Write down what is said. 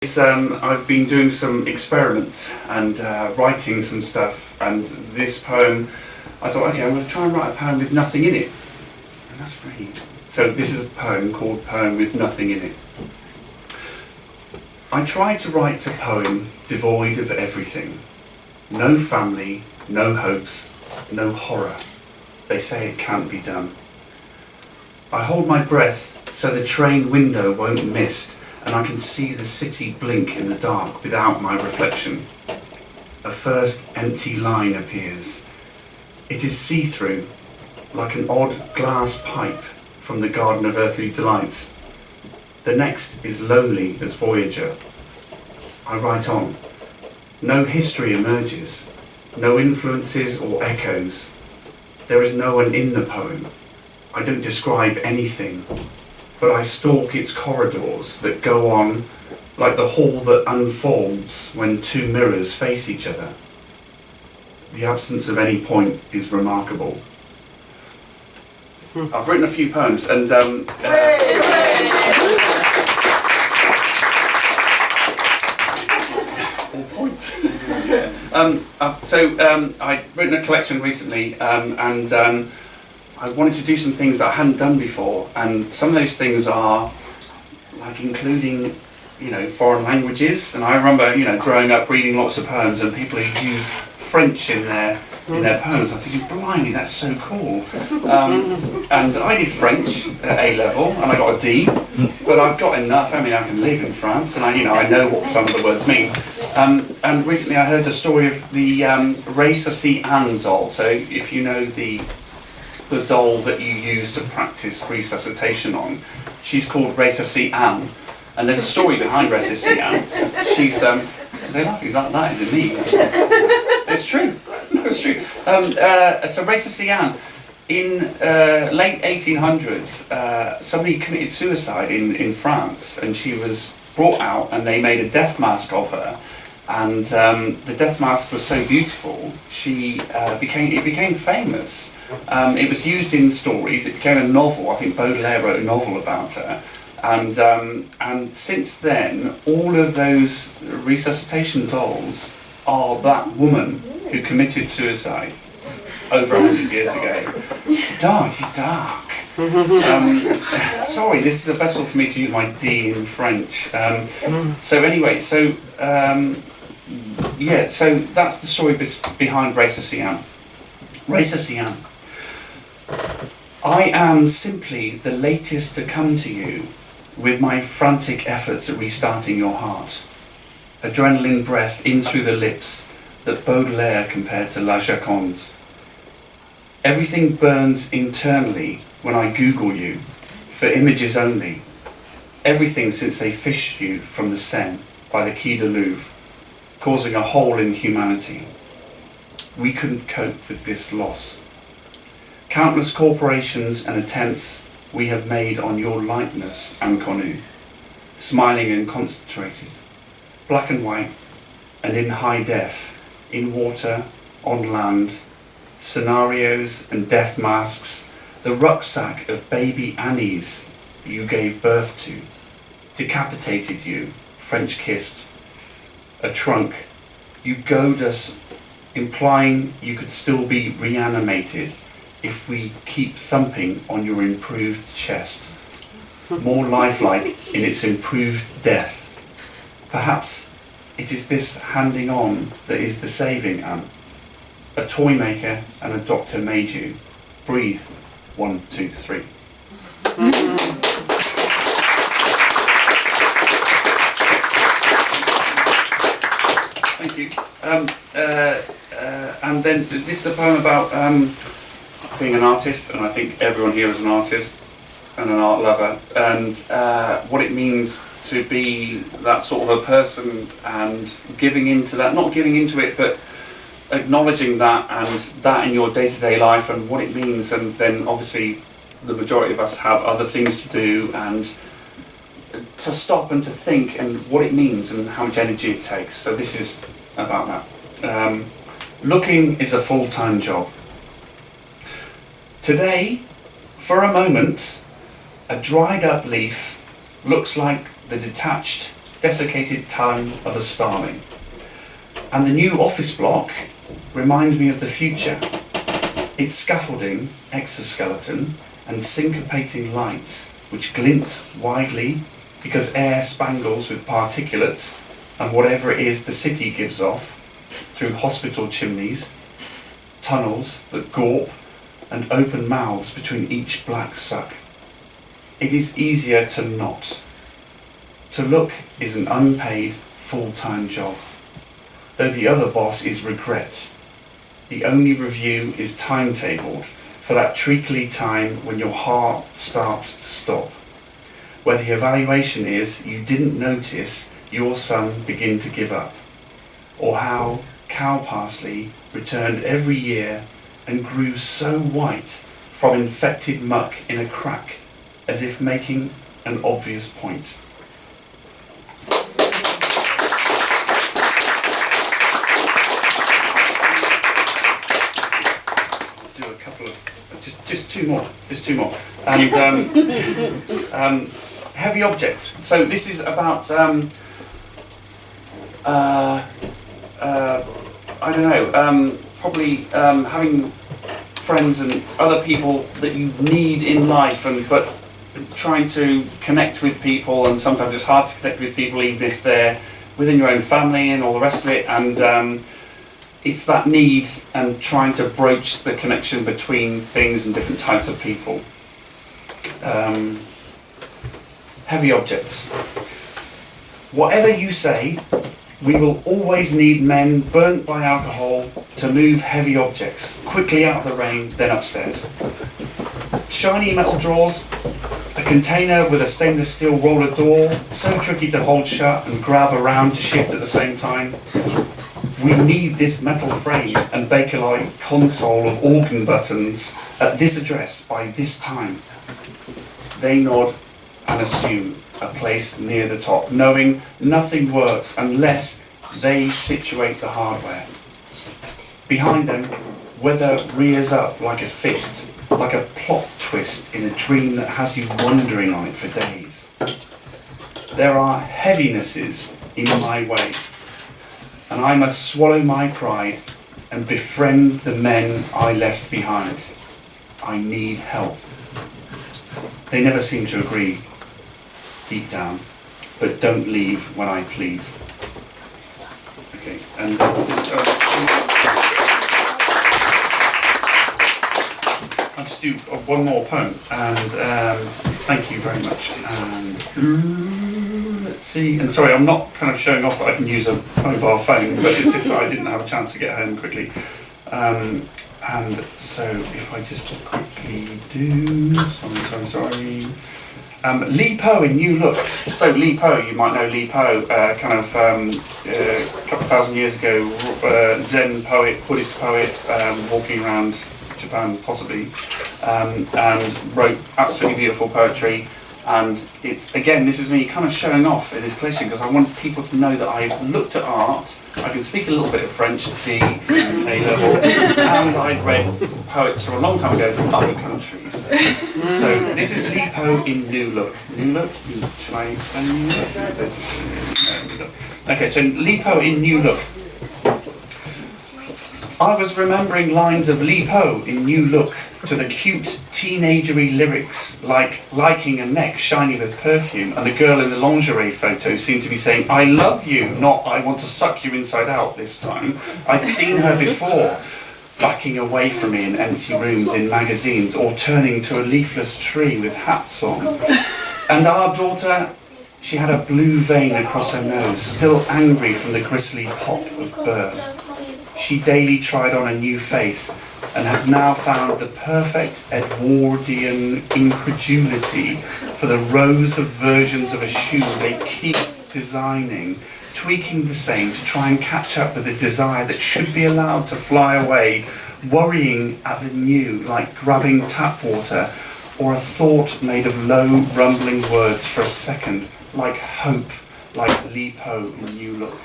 I've been doing some experiments and writing some stuff, and this poem, I thought, okay, I'm going to try and write a poem with nothing in it. And that's really... So this is a poem called Poem with Nothing in It. I tried to write a poem devoid of everything. No family, no hopes, no horror. They say it can't be done. I hold my breath so the train window won't mist, and I can see the city blink in the dark without my reflection. A first empty line appears. It is see-through, like an odd glass pipe from the Garden of Earthly Delights. The next is lonely as Voyager. I write on. No history emerges, no influences or echoes. There is no one in the poem. I don't describe anything, but I stalk its corridors that go on like the hall that unfolds when two mirrors face each other. The absence of any point is remarkable. I've written a few poems, and all points. I've written a collection recently, and I wanted to do some things that I hadn't done before, and some of those things are like including, foreign languages. And I remember, growing up reading lots of poems and people who use French in their poems. I'm thinking, blimey, that's so cool. And I did French at A level, and I got a D, but I've got enough. I mean, I can live in France, and I know what some of the words mean. And recently I heard the story of the Resusci Anne doll. So if you know the doll that you use to practice resuscitation on, she's called Resusci Anne, and there's a story behind Resusci Anne. She's they're laughing, is that is it me? It's true. No, it's true. So Resusci Anne, in late 1800s, somebody committed suicide in France, and she was brought out, and they made a death mask of her. And the death mask was so beautiful, it became famous. It was used in stories. It became a novel. I think Baudelaire wrote a novel about her. And since then, all of those resuscitation dolls are that woman who committed suicide over 100 years ago. Dark. Sorry, this is a vessel for me to use my D in French. So that's the story behind Resusci Anne. Resusci Anne. I am simply the latest to come to you with my frantic efforts at restarting your heart. Adrenaline breath in through the lips that Baudelaire compared to La Joconde's. Everything burns internally when I Google you, for images only. Everything since they fished you from the Seine by the Quai de Louvre, causing a hole in humanity. We couldn't cope with this loss. Countless corporations and attempts we have made on your likeness, inconnu, smiling and concentrated, black and white, and in high def, in water, on land, scenarios and death masks, the rucksack of baby Annies you gave birth to, decapitated you, French kissed, a trunk, you goad us, implying you could still be reanimated if we keep thumping on your improved chest, more lifelike in its improved death. Perhaps it is this handing on that is the saving, Anne. A toy maker and a doctor made you. Breathe. 1, 2, 3. Thank you. And then this is a poem about being an artist, and I think everyone here is an artist and an art lover, and what it means to be that sort of a person, and giving into that, not giving into it, but acknowledging that, and that in your day-to-day life, and what it means. And then obviously the majority of us have other things to do, and to stop and to think, and what it means and how much energy it takes. So this is about that. Looking is a full-time job. Today, for a moment, a dried up leaf looks like the detached desiccated time of a starving. And the new office block reminds me of the future. Its scaffolding, exoskeleton, and syncopating lights, which glint widely because air spangles with particulates and whatever it is the city gives off through hospital chimneys, tunnels that gawp and open mouths between each black suck. It is easier to not. To look is an unpaid, full-time job. Though the other boss is regret. The only review is timetabled for that treacly time when your heart starts to stop. Where the evaluation is you didn't notice your son begin to give up. Or how cow parsley returned every year and grew so white from infected muck in a crack, as if making an obvious point. I'll do a couple of, just two more. And heavy objects. So this is about I don't know, probably having friends and other people that you need in life, but trying to connect with people, and sometimes it's hard to connect with people even if they're within your own family and all the rest of it, and it's that need and trying to broach the connection between things and different types of people. Heavy objects. Whatever you say, we will always need men burnt by alcohol to move heavy objects quickly out of the rain, then upstairs. Shiny metal drawers, a container with a stainless steel roller door, so tricky to hold shut and grab around to shift at the same time. We need this metal frame and Bakelite console of organ buttons at this address by this time. They nod and assume a place near the top, knowing nothing works unless they situate the hardware. Behind them, weather rears up like a fist, like a plot twist in a dream that has you wondering on it for days. There are heavinesses in my way, and I must swallow my pride and befriend the men I left behind. I need help. They never seem to agree, deep down, but don't leave when I plead. Okay, and just, I'll just do one more poem, and thank you very much. And let's see, and sorry, I'm not kind of showing off that I can use a mobile phone, but it's just that I didn't have a chance to get home quickly. And so if I just quickly do, sorry. Lee Poe in New Look. So Lee Poe, you might know Lee Poe, a couple of thousand years ago, Zen poet, Buddhist poet, walking around Japan possibly, and wrote absolutely beautiful poetry. And it's, again, this is me kind of showing off in this collection because I want people to know that I've looked at art, I can speak a little bit of French, D and A level, and I'd read poets from a long time ago from other countries. So this is Lee Poe in New Look. New Look? Should I explain New Look? Okay, so Lee Poe in New Look. I was remembering lines of Lee Poe in New Look to the cute teenagery lyrics like liking a neck shiny with perfume, and the girl in the lingerie photo seemed to be saying, I love you, not I want to suck you inside out this time. I'd seen her before, backing away from me in empty rooms in magazines or turning to a leafless tree with hats on. And our daughter, she had a blue vein across her nose, still angry from the grisly pop of birth. She daily tried on a new face and had now found the perfect Edwardian incredulity for the rows of versions of a shoe they keep designing, tweaking the same to try and catch up with a desire that should be allowed to fly away, worrying at the new like grabbing tap water, or a thought made of low rumbling words for a second, like hope, like Lee Poe in New Look.